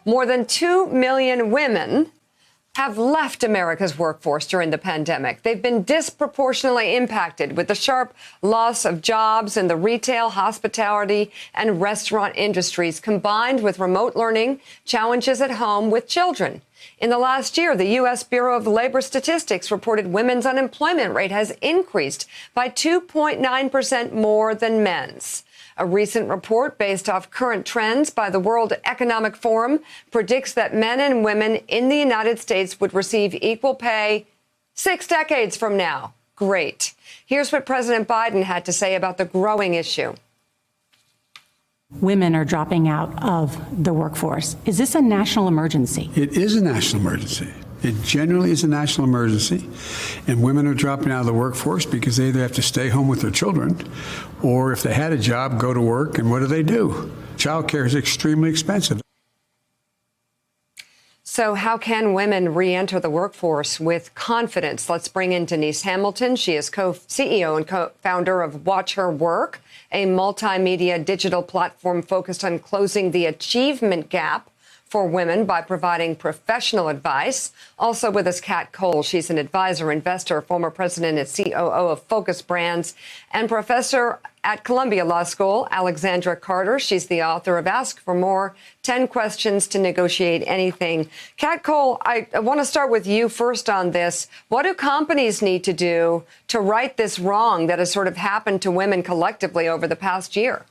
More than 2 million women have left America's workforce during the pandemic. They've been disproportionately impacted with the sharp loss of jobs in the retail, hospitality, and restaurant industries, combined with remote learning, challenges at home with children. In the last year, the U.S. Bureau of Labor Statistics reported women's unemployment rate has increased by 2.9% more than men's. A recent report based off current trends by the World Economic Forum predicts that men and women in the United States would receive equal pay 6 decades from now. Great. Here's what President Biden had to say about the growing issue. Women are dropping out of the workforce. Is this a national emergency? It is a national emergency. It generally is a national emergency, and women are dropping out of the workforce because they either have to stay home with their children, or if they had a job, go to work, and what do? Child care is extremely expensive. So how can women re-enter the workforce with confidence? Let's bring in Denise Hamilton. She is co-CEO and co-founder of Watch Her Work, a multimedia digital platform focused on closing the achievement gap for women by providing professional advice. Also with us, Kat Cole. She's an advisor, investor, former president and COO of Focus Brands, and professor at Columbia Law School, Alexandra Carter. She's the author of Ask for More, 10 Questions to Negotiate Anything. Kat Cole, I want to start with you first on this. What do companies need to do to right this wrong that has sort of happened to women collectively over the past year?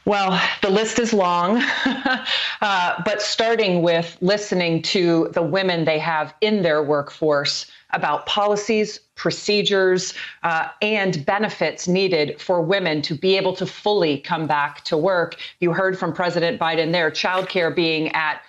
Well, the list is long, but starting with listening to the women they have in their workforce about policies, procedures, and benefits needed for women to be able to fully come back to work. You heard from President Biden there, childcare being at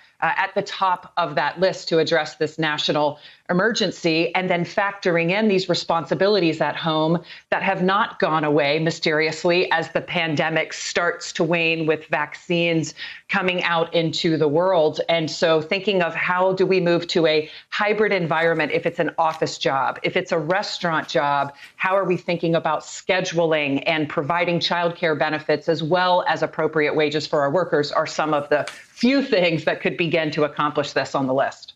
the top of that list to address this national emergency, and then factoring in these responsibilities at home that have not gone away mysteriously as the pandemic starts to wane with vaccines coming out into the world. And so thinking of how do we move to a hybrid environment if it's an office job, if it's a restaurant job, how are we thinking about scheduling and providing childcare benefits as well as appropriate wages for our workers are some of the few things that could begin to accomplish this on the list.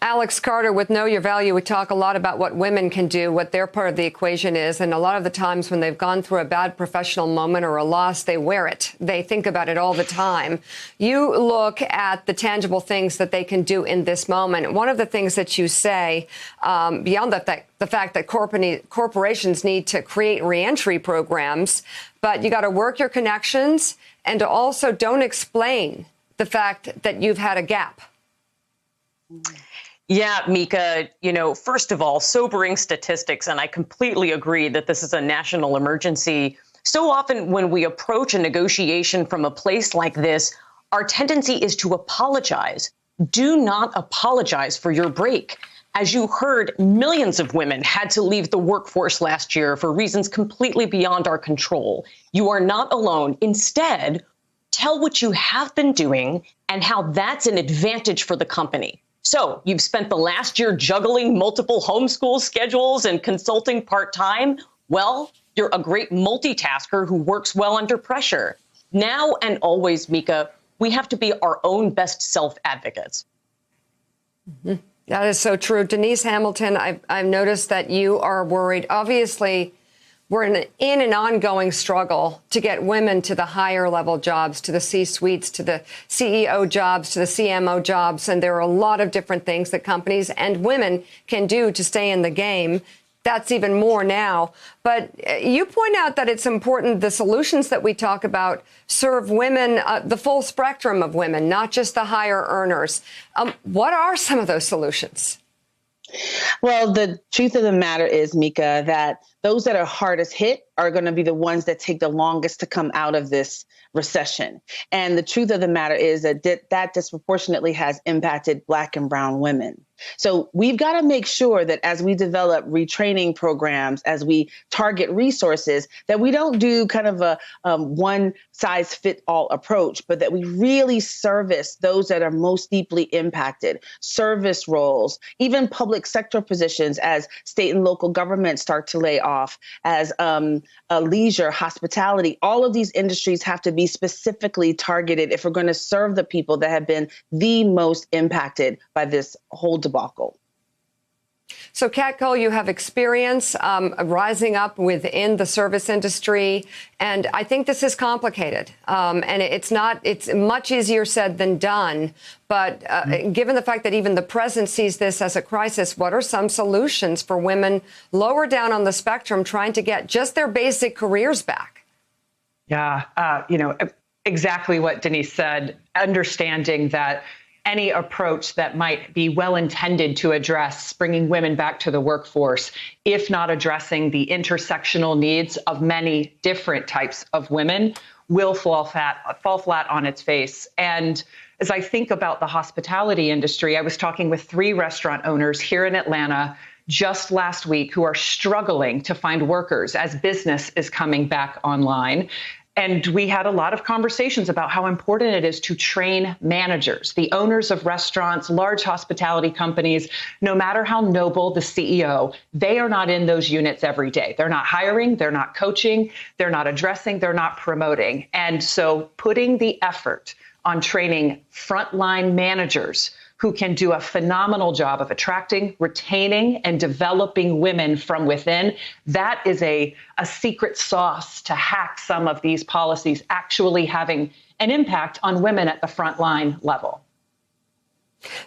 Alex Carter, with Know Your Value, we talk a lot about what women can do, what their part of the equation is. And a lot of the times when they've gone through a bad professional moment or a loss, they wear it. They think about it all the time. You look at the tangible things that they can do in this moment. One of the things that you say, beyond the fact that corporations need to create reentry programs, but you got to work your connections and also don't explain the fact that you've had a gap. Yeah, Mika, first of all, sobering statistics, and I completely agree that this is a national emergency. So often when we approach a negotiation from a place like this, our tendency is to apologize. Do not apologize for your break. As you heard, millions of women had to leave the workforce last year for reasons completely beyond our control. You are not alone. Instead, tell what you have been doing and how that's an advantage for the company. So you've spent the last year juggling multiple homeschool schedules and consulting part-time. Well, you're a great multitasker who works well under pressure. Now and always, Mika, we have to be our own best self-advocates. Mm-hmm. That is so true. Denise Hamilton, I've noticed that you are worried. Obviously, we're in an ongoing struggle to get women to the higher level jobs, to the C-suites, to the CEO jobs, to the CMO jobs. And there are a lot of different things that companies and women can do to stay in the game. That's even more now. But you point out that it's important the solutions that we talk about serve women, the full spectrum of women, not just the higher earners. What are some of those solutions? Well, the truth of the matter is, Mika, that those that are hardest hit are going to be the ones that take the longest to come out of this recession. And the truth of the matter is that that disproportionately has impacted Black and brown women. So we've got to make sure that as we develop retraining programs, as we target resources, that we don't do kind of a one-size-fit-all approach, but that we really service those that are most deeply impacted, service roles, even public sector positions as state and local governments start to lay off. off, as leisure, hospitality. All of these industries have to be specifically targeted if we're going to serve the people that have been the most impacted by this whole debacle. So, Kat Cole, you have experience rising up within the service industry, and I think this is complicated. And it's much easier said than done. But given the fact that even the president sees this as a crisis, what are some solutions for women lower down on the spectrum trying to get just their basic careers back? Yeah, exactly what Denise said, understanding that any approach that might be well intended to address bringing women back to the workforce, if not addressing the intersectional needs of many different types of women, will fall flat on its face. And as I think about the hospitality industry, I was talking with 3 restaurant owners here in Atlanta just last week who are struggling to find workers as business is coming back online. And we had a lot of conversations about how important it is to train managers, the owners of restaurants, large hospitality companies. No matter how noble the CEO, they are not in those units every day. They're not hiring, they're not coaching, they're not addressing, they're not promoting. And so putting the effort on training frontline managers who can do a phenomenal job of attracting, retaining, and developing women from within. That is a secret sauce to hack some of these policies actually having an impact on women at the frontline level.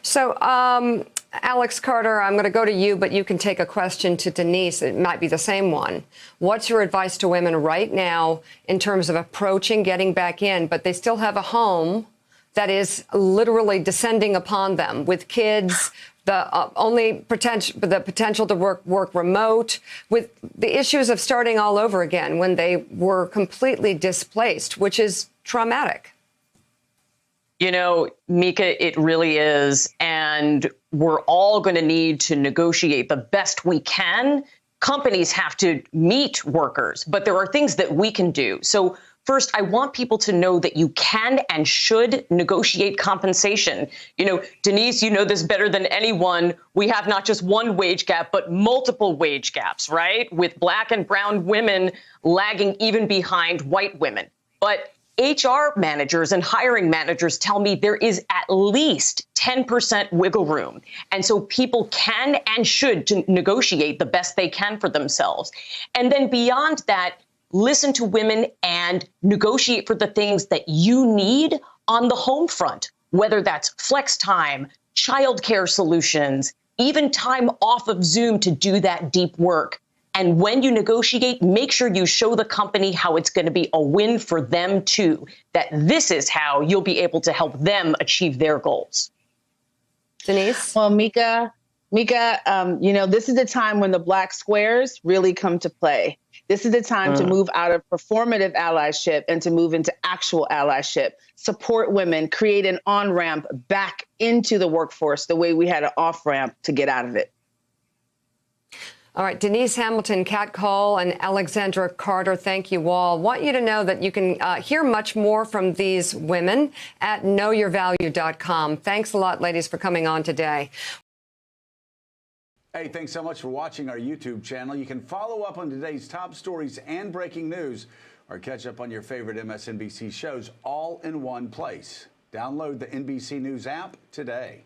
So, Alex Carter, I'm going to go to you, but you can take a question to Denise. It might be the same one. What's your advice to women right now in terms of approaching getting back in, but they still have a home that is literally descending upon them with kids, the potential to work remote, with the issues of starting all over again when they were completely displaced, which is traumatic? You know, Mika, it really is. And we're all going to need to negotiate the best we can. Companies have to meet workers, but there are things that we can do. So first, I want people to know that you can and should negotiate compensation. You know, Denise, you know this better than anyone. We have not just one wage gap, but multiple wage gaps, right? With Black and brown women lagging even behind white women. But HR managers and hiring managers tell me there is at least 10% wiggle room. And so people can and should to negotiate the best they can for themselves. And then beyond that, listen to women and negotiate for the things that you need on the home front, whether that's flex time, childcare solutions, even time off of Zoom to do that deep work. And when you negotiate, make sure you show the company how it's going to be a win for them too, that this is how you'll be able to help them achieve their goals. Denise? Well, Mika, this is the time when the Black squares really come to play. This is the time to move out of performative allyship and to move into actual allyship. Support women, create an on-ramp back into the workforce the way we had an off-ramp to get out of it. All right, Denise Hamilton, Kat Cole, and Alexandra Carter, thank you all. Want you to know that you can hear much more from these women at knowyourvalue.com. Thanks a lot, ladies, for coming on today. Hey, thanks so much for watching our YouTube channel. You can follow up on today's top stories and breaking news, or catch up on your favorite MSNBC shows all in one place. Download the NBC News app today.